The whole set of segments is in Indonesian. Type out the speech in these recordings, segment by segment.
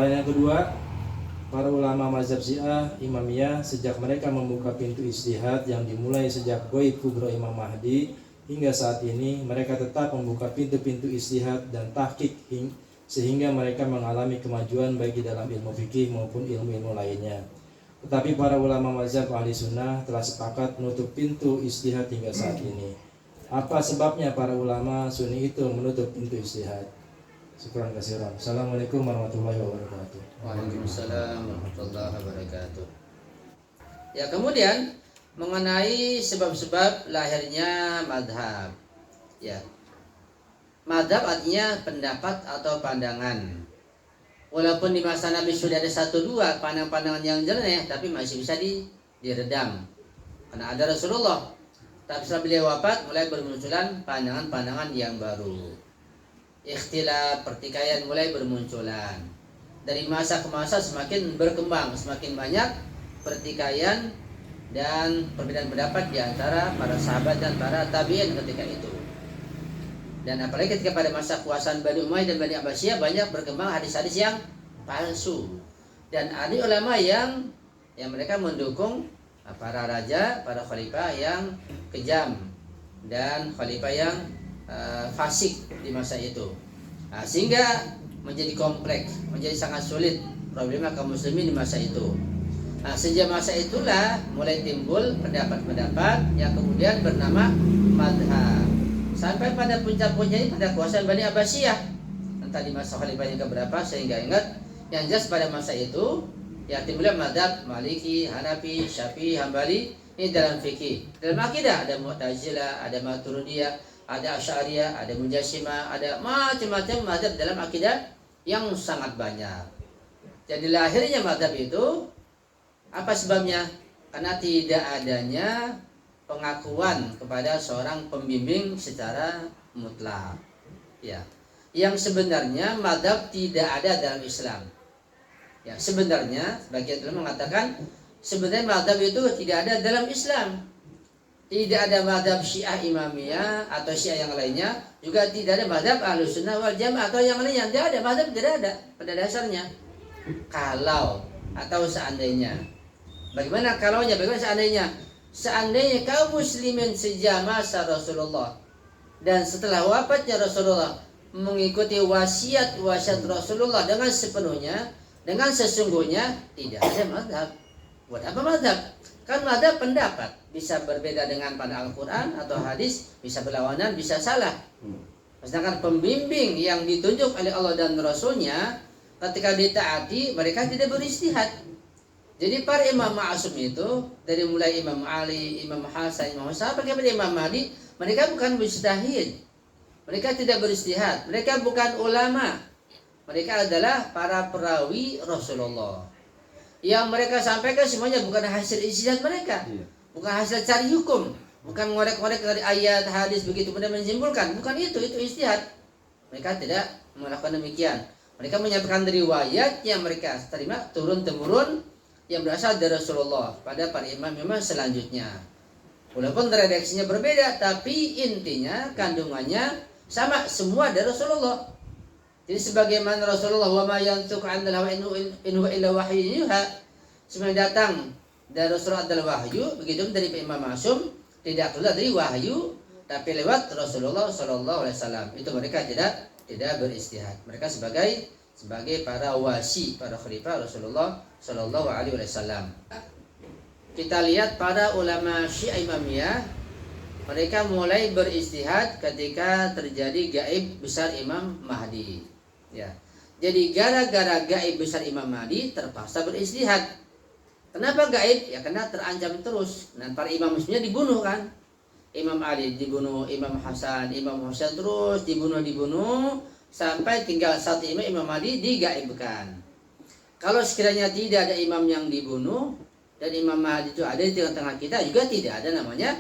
Pertanyaan kedua, para ulama mazhab Syiah Imamiyah sejak mereka membuka pintu ijtihad yang dimulai sejak Ghaib Kubro Imam Mahdi hingga saat ini, mereka tetap membuka pintu-pintu ijtihad dan tahqiq sehingga mereka mengalami kemajuan baik di dalam ilmu fikih maupun ilmu-ilmu lainnya. Tetapi para ulama mazhab ahli sunnah telah sepakat menutup pintu ijtihad hingga saat ini. Apa sebabnya para ulama sunni itu menutup pintu ijtihad? Syukran kasiran. Assalamualaikum warahmatullahi wabarakatuh. Waalaikumsalam warahmatullahi wabarakatuh. Ya, kemudian mengenai sebab-sebab lahirnya madhab. Ya, madhab artinya pendapat atau pandangan. Walaupun di masa Nabi sudah ada 1-2 pandangan-pandangan yang jelek, tapi masih bisa diredam. Karena ada Rasulullah. Tapi setelah beliau wafat, mulai bermunculan pandangan-pandangan yang baru. Ikhtilaf, pertikaian mulai bermunculan. Dari masa ke masa semakin berkembang, semakin banyak pertikaian dan perbedaan pendapat di antara para sahabat dan para tabi'in ketika itu. Dan apalagi ketika pada masa kekuasaan Bani Umayyah dan Bani Abbasiyah banyak berkembang hadis-hadis yang palsu. Dan ada ulama yang mereka mendukung para raja, para khalifah yang kejam dan khalifah yang fasik di masa itu. Sehingga menjadi kompleks, menjadi sangat sulit problema kaum muslimin di masa itu. Sejak masa itulah mulai timbul pendapat-pendapat yang kemudian bernama madhab. Sampai pada puncak-puncaknya pada kekuasaan Bani Abbasiyah. Entah di masa khalifah yang keberapa sehingga ingat. Yang jelas pada masa itu ya timbullah madhab Maliki, Hanafi, Syafi'i, Hambali. Ini dalam fikih. Dalam akidah ada Mu'tazilah, ada Maturidiyah, ada Asy'ariyah, ada Mujassimah, ada macam-macam madhab dalam akidah yang sangat banyak. Jadi lahirnya madhab itu apa sebabnya? Karena tidak adanya pengakuan kepada seorang pembimbing secara mutlak. Ya, yang sebenarnya madhab tidak ada dalam Islam. Ya, sebenarnya sebagian ulama mengatakan sebenarnya madhab itu tidak ada dalam Islam. Tidak ada madhab Syiah Imamiyah atau Syiah yang lainnya, juga tidak ada madhab Ahlussunnah wal Jamaah atau yang lainnya. Tidak ada, madhab tidak ada pada dasarnya. Kalau atau seandainya. Bagaimana kalaunya? Bagaimana seandainya? Seandainya kaum muslimin sejak masa Rasulullah dan setelah wafatnya Rasulullah mengikuti wasiat-wasiat Rasulullah dengan sepenuhnya, dengan sesungguhnya, tidak ada madhab. Buat apa madhab? Kan madhab pendapat, bisa berbeda dengan pada Al-Quran atau hadis, bisa berlawanan, bisa salah. Sedangkan pembimbing yang ditunjuk oleh Allah dan Rasulnya, ketika ditaati, mereka tidak beristihad. Jadi para imam ma'asum itu, dari mulai Imam Ali, Imam Hasan, Imam Husain, sampai kepada Imam Mahdi, mereka bukan mujtahid. Mereka tidak beristihad. Mereka bukan ulama. Mereka adalah para perawi Rasulullah. Yang mereka sampaikan semuanya bukan hasil ijtihad mereka, bukan hasil cari hukum, bukan ngorek-ngorek dari ayat hadis begitu kemudian menyimpulkan, bukan itu ijtihad. Mereka tidak melakukan demikian. Mereka menyampaikan riwayat yang mereka terima turun temurun yang berasal dari Rasulullah pada para imam-imam selanjutnya. Walaupun redaksinya berbeda, tapi intinya kandungannya sama, semua dari Rasulullah. Jadi sebagaimana Rasulullah wa ma yantiqu 'anil hawa in huwa illa wahyun yuha, semua datang dari Rasulullah adalah wahyu, begitu dari Imam Ma'sum tidak keluar dari wahyu tapi lewat Rasulullah sallallahu alaihi wasallam. Itu mereka tidak beristihad. Mereka sebagai para wasi, para khalifah Rasulullah sallallahu alaihi wasallam. Kita lihat para ulama Syiah Imamiyah, mereka mulai beristihad ketika terjadi gaib besar Imam Mahdi. Ya. Jadi gara-gara gaib besar Imam Mahdi terpaksa beristihad. Kenapa gaib? Ya karena terancam terus. Dan para imam muslimnya dibunuh kan. Imam Ali dibunuh, Imam Hasan, Imam Husain terus dibunuh sampai tinggal satu imam, Imam Mahdi digaibkan. Kalau sekiranya tidak ada imam yang dibunuh dan Imam Mahdi itu ada di tengah-tengah kita, juga tidak ada namanya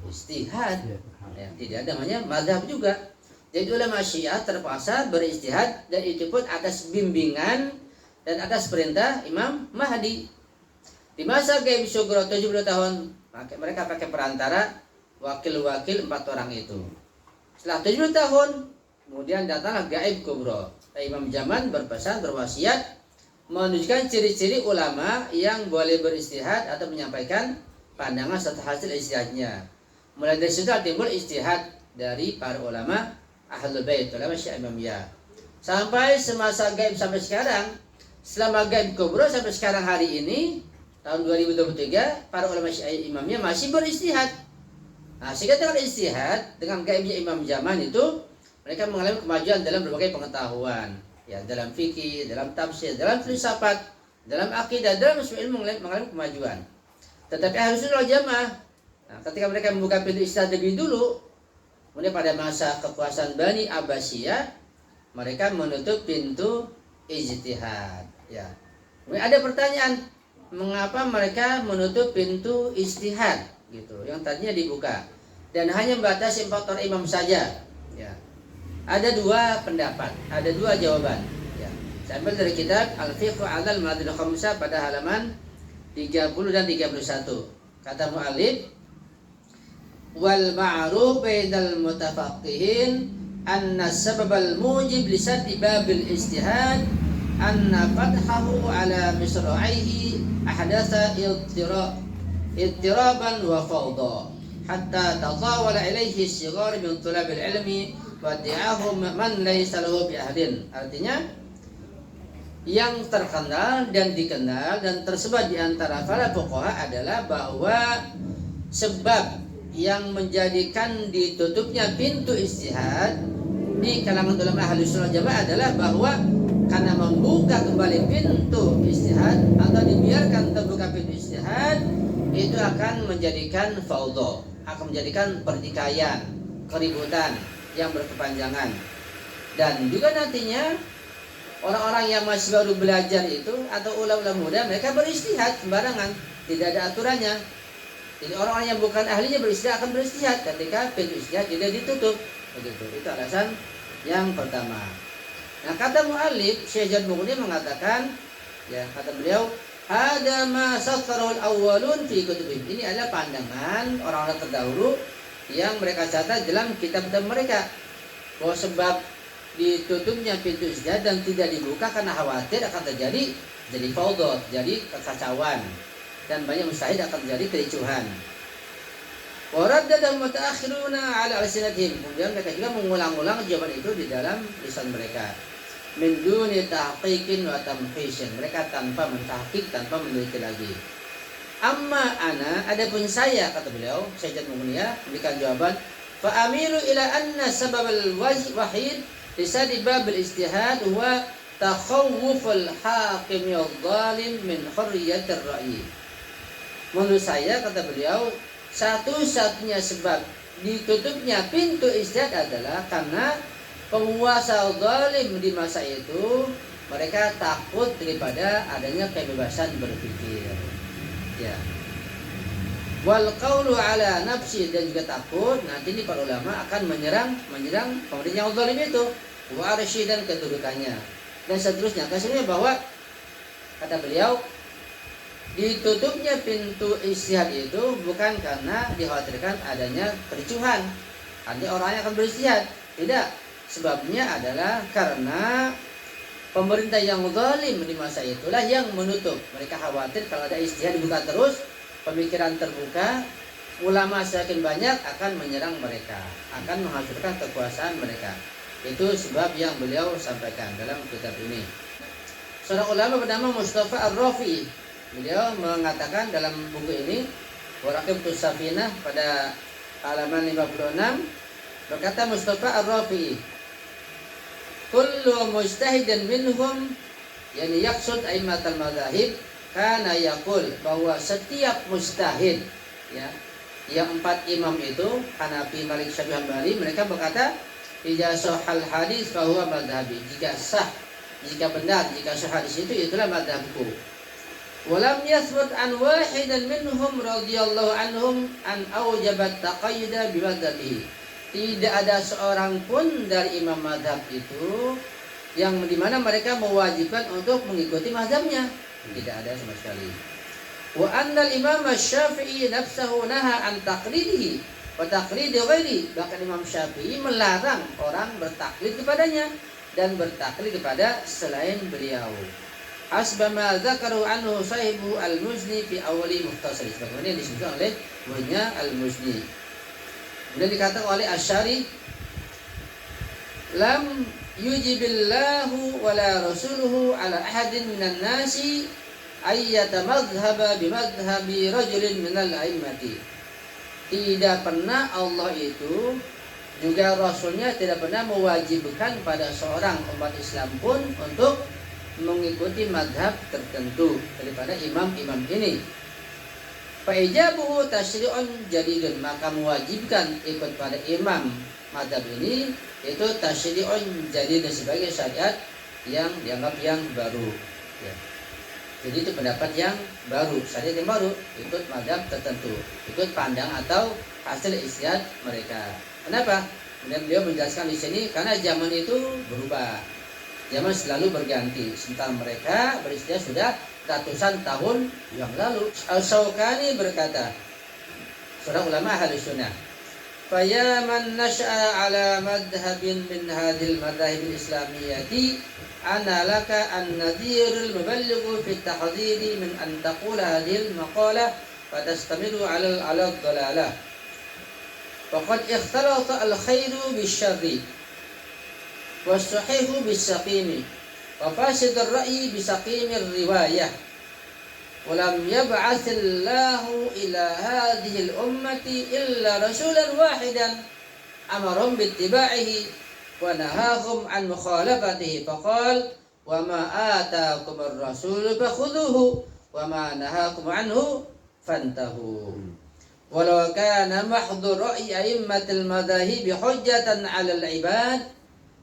istihad. Ya, tidak ada namanya mazhab juga. Jadi ulama Syiah terpaksa beristihad, dan itu pun atas bimbingan dan atas perintah Imam Mahdi. Di masa gaib syukur 70 tahun, mereka pakai perantara wakil-wakil 4 orang itu. Setelah 70 tahun, kemudian datanglah gaib kubro. Imam Jaman berpesan, berwasiat menunjukkan ciri-ciri ulama yang boleh beristihad atau menyampaikan pandangan serta hasil istihadnya. Mulai dari situ timbul istihad dari para ulama Ahlul Bait, ulama Syiah Imamiyah. Sampai semasa gaib sampai sekarang, selama gaib kubro sampai sekarang hari ini tahun 2023, para ulama Syiah Imamiyah masih beristihad. Nah, sehingga dengan istihad, dengan gaibnya imam zaman itu, mereka mengalami kemajuan dalam berbagai pengetahuan, ya, dalam fikih, dalam tafsir, dalam filsafat, dalam akidah, dalam semua ilmu mengalami kemajuan. Tetapi Ahlus Sunnah wal Jamaah, nah, ketika mereka membuka pintu istihad lebih dulu, kemudian pada masa kekuasaan Bani Abbasiyah, mereka menutup pintu ijtihad. Ya, kemudian ada pertanyaan, mengapa mereka menutup pintu istihad? Gitu, yang tadinya dibuka dan hanya membatasi 4 orang imam saja. Ya, ada 2 pendapat, ada 2 jawaban. Ya, saya ambil dari kitab Al-Fiqh 'ala al-Madhhab Khamsah pada halaman 30 dan 31. Kata mu'allif, wal ma'ruf bainal mutafaqqihin anna sababal mujib li saddi babil ijtihad anna fathahu ala misra'ihi ahdatha ittiraban wa fawda hatta tatawala ilaihi sigar min tulabil ilmi wa di'ahum man laysa lahu bi ahdin. Artinya, yang terkenal dan dikenal dan tersebar di antara para fuqaha adalah bahwa sebab yang menjadikan ditutupnya pintu istihad di kalangan ulama Ahlus Sunnah Jamaah adalah bahwa karena membuka kembali pintu istihad atau dibiarkan terbuka pintu istihad, itu akan menjadikan fawdha, akan menjadikan pertikaian, keributan yang berkepanjangan. Dan juga nantinya orang-orang yang masih baru belajar itu atau ulama-ulama muda, mereka beristihad sembarangan, tidak ada aturannya. Jadi orang-orang yang bukan ahlinya beristihad akan beristihad ketika pintu istihad tidak ditutup. Begitu. Itu alasan yang pertama. Nah, kata mu'allif Syekh Jad Mughni mengatakan, ya, kata beliau, ada ma sattarul awwalun fi kutubihim. Ini adalah pandangan orang-orang terdahulu yang mereka catat dalam kitab mereka, bahwa sebab ditutupnya pintu istihad dan tidak dibuka karena khawatir akan terjadi fawdha, jadi kekacauan, dan banyak mustahil akan terjadi kericuhan. Waraddada mutaakhiruna ala alsinatihim. Kemudian mereka juga mengulang-ulang jawaban itu di dalam lisan mereka. Min duni tahqiqin wa tamhishin. Mereka tanpa mentahqiq, tanpa meneliti lagi. Amma ana, adapun saya, kata beliau, Syekh Mughniya memberikan jawaban, fa amilu ila anna sababal wahid lisadi babil istihad wa takhawuful hakim adh-dhalim min hurriyatir ra'yi. Menurut saya, kata beliau, satu-satunya sebab ditutupnya pintu istihad adalah karena penguasa zalim di masa itu mereka takut daripada adanya kebebasan berpikir. Ya. Wal qawlu ala nafsi, dan juga takut nanti ini para ulama akan menyerang pemerintah yang zalim itu, wa arsy dan kedudukannya dan seterusnya. Kesimpulannya bahwa, kata beliau, ditutupnya pintu istihad itu bukan karena dikhawatirkan adanya kericuhan, artinya orangnya akan beristihad. Tidak, sebabnya adalah karena pemerintah yang zalim di masa itulah yang menutup. Mereka khawatir kalau ada istihad dibuka terus, pemikiran terbuka, ulama semakin banyak akan menyerang mereka, akan menghancurkan kekuasaan mereka. Itu sebab yang beliau sampaikan dalam kitab ini. Seorang ulama bernama Mustafa Ar-Rafi, beliau mengatakan dalam buku ini, Waraqibtus Safinah, pada halaman 56, berkata Mustafa Ar-Rafi, kullu mujtahidin minhum, yani yaksud aimatal madzahib, kana yaqul, bahwa setiap mujtahid, ya, yang 4 imam itu Hanafi, Malik, Syafi'i, Hambali, mereka berkata, idza sahal hadis fa huwa madhhabi. Jika sah, jika benar, jika sah hadis itu, itulah madhabku. Walam yathbut an wahidan minhum radhiyallahu anhum an aujabat taqayyuda bi madhhabihi. Tidak ada seorang pun dari imam madhab itu yang dimana mereka mewajibkan untuk mengikuti mazhabnya. Tidak ada sama sekali. Wa annal imam Syafi'i nafsahu naha an taqlidihi wa taqlidi ghairi. Bahkan Imam Syafi'i melarang orang bertaklid kepadanya dan bertaklid kepada selain beliau. hasba ma dzakaru anhu sahibu al-Muzni fi awali mukhtasar, sebagaimana yang disebutkan oleh muridnya al-Muzni. Kemudian dikatakan oleh Asy'ari, lam yujibillahu wala rasuluhu ala ahadin minan nasi ayyata madhhaba bimadhhabi rajulin minal a'immati. Tidak pernah Allah itu juga Rasulnya tidak pernah mewajibkan pada seorang umat Islam pun untuk mengikuti madhab tertentu daripada imam-imam ini. Fa'ijabuhu tasyri'un jadidun, maka mewajibkan ikut pada imam madhab ini itu tasyri'un jadidun, sebagai syariat yang dianggap yang baru, ya. Jadi itu pendapat yang baru, syariat yang baru, ikut madhab tertentu, ikut pandang atau hasil ijtihad mereka. Kenapa? Kemudian beliau menjelaskan di sini, karena zaman itu berubah, zaman selalu berganti, sementara mereka berijtihad sudah ratusan tahun yang lalu. Al-Syaukani berkata, seorang ulama Ahlus Sunnah, "Faya man nasha'a ala madhhabin min hadhil madhahib al-islamiyyati ana laka an-nadhirul muballighu fi at-tahdhiri min an taqula hadhil maqalah fatastamiru ala al-dhalalah. Faqad ikhtalata al-khairu bisyarri was-sahihu bis-saqimi wa fasidul ra'yi bisaqimir riwayah. Walam yab'atsillahu ila hadhil ummati illa rasulan wahidan amarhum bittiba'ihi wa nahahum an mukhalafatihi faqal wa ma ataakumur rasul fakhudhuhu wa ma nahakum anhu fantahu. Walau kana mahdhu ra'yi a'immatil madahib hujjatan 'alal 'ibad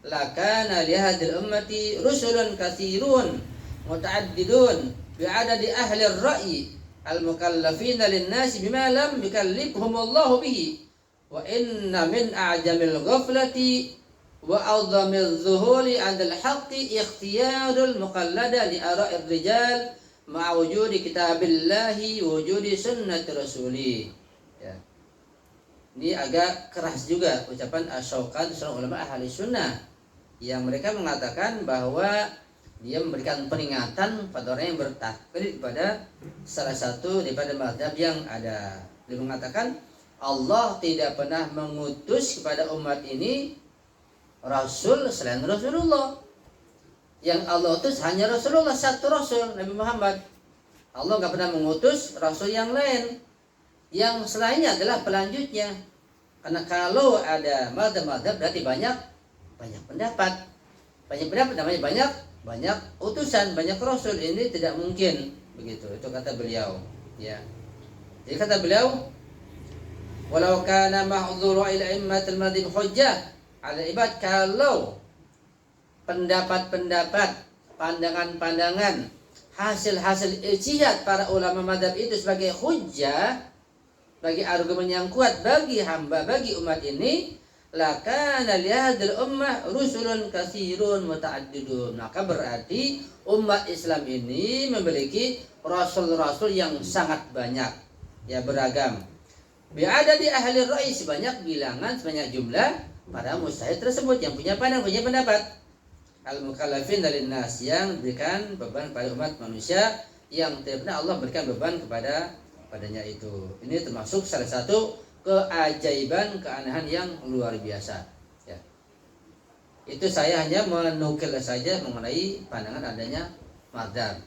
lakana li hadhil ummati rusulun katsirun muta'addidun bi'adadi ahli ar-ra'yi al-mukallafina lin-nasi bima lam yukallifhum Allah bihi wa inna min a'jamil ghaflati wa a'dhamil dhuhuli 'anil haqqi ikhtiyarul muqallada li ara'ir rijal ma'a wujudi kitabillahi wa wujudi sunnati rasuli. Ya. Ini agak keras juga ucapan Asy-Syaukani, seorang ulama ahli sunnah, yang mereka mengatakan bahwa dia memberikan peringatan pada orang yang bertaklid pada salah satu daripada mazhab yang ada. Dia mengatakan Allah tidak pernah mengutus kepada umat ini Rasul selain Rasulullah. Yang Allah utus hanya Rasulullah, satu Rasul, Nabi Muhammad. Allah nggak pernah mengutus Rasul yang lain. Yang selainnya adalah pelanjutnya. Karena kalau ada mazhab-mazhab berarti banyak pendapat. Banyak pendapat namanya banyak utusan, banyak Rasul. Ini tidak mungkin begitu. Itu kata beliau. Ya. Jadi kata beliau, walau kana mahdhuru ila immatil madhhab hujjah 'ala ibad, kalau pendapat-pendapat, pandangan-pandangan, hasil-hasil ijtihad para ulama madhab itu sebagai hujjah, bagi argumen yang kuat bagi hamba, bagi umat ini, lakana lihadil ummah rusulun katsirun muta'addidun, maka berarti umat Islam ini memiliki rasul-rasul yang sangat banyak, ya, beragam. Bi'adadi ahli ra'yi, sebanyak bilangan, sebanyak jumlah para mujtahid tersebut yang punya pandang, punya pendapat. Al-mukallafin dalin nas, yang berikan beban pada umat manusia yang tidak pernah Allah berikan beban padanya itu. Ini termasuk salah satu keajaiban, keanehan yang luar biasa. Ya. Itu saya hanya menukil saja mengenai pandangan adanya mazhab.